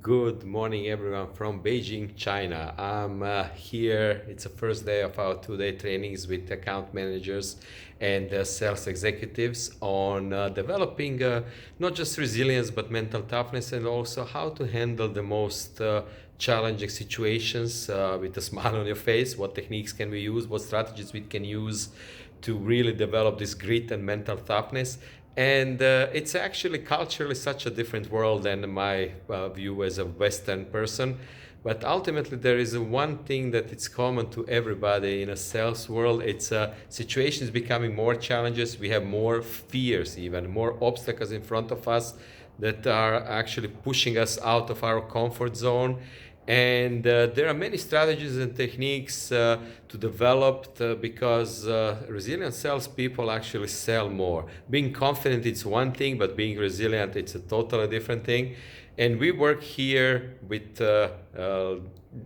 Good morning, everyone from Beijing, China. I'm here. It's the first day of our two-day trainings with account managers and sales executives on developing not just resilience but mental toughness, and also how to handle the most challenging situations with a smile on your face. What techniques can we use? What strategies we can use to really develop this grit and mental toughness. And it's actually culturally such a different world than my view as a Western person. But ultimately, there is one thing that it's common to everybody in a sales world. It's situations becoming more challenges. We have more fears, even more obstacles in front of us that are actually pushing us out of our comfort zone. And there are many strategies and techniques to develop because resilient salespeople actually sell more. Being confident it's one thing, but being resilient it's a totally different thing. And we work here with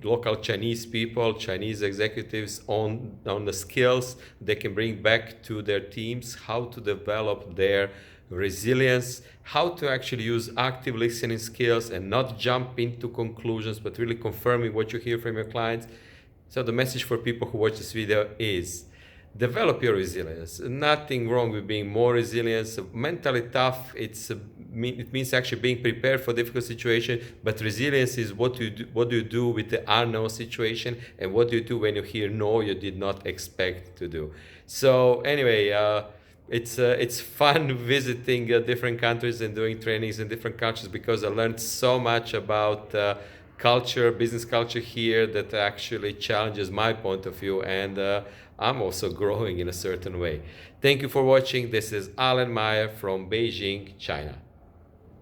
local Chinese people, Chinese executives on the skills they can bring back to their teams, how to develop their resilience, how to actually use active listening skills and not jump into conclusions, but really confirming what you hear from your clients. So the message for people who watch this video is develop your resilience. Nothing wrong with being more resilient. Mentally tough, it means actually being prepared for difficult situation, but resilience is what do you do with the unknown situation, and what do you do when you hear no you did not expect to do. So anyway, it's fun visiting different countries and doing trainings in different cultures, because I learned so much about culture, business culture here, that actually challenges my point of view, and I'm also growing in a certain way. Thank you for watching. This is Alen Meyer from Beijing, China.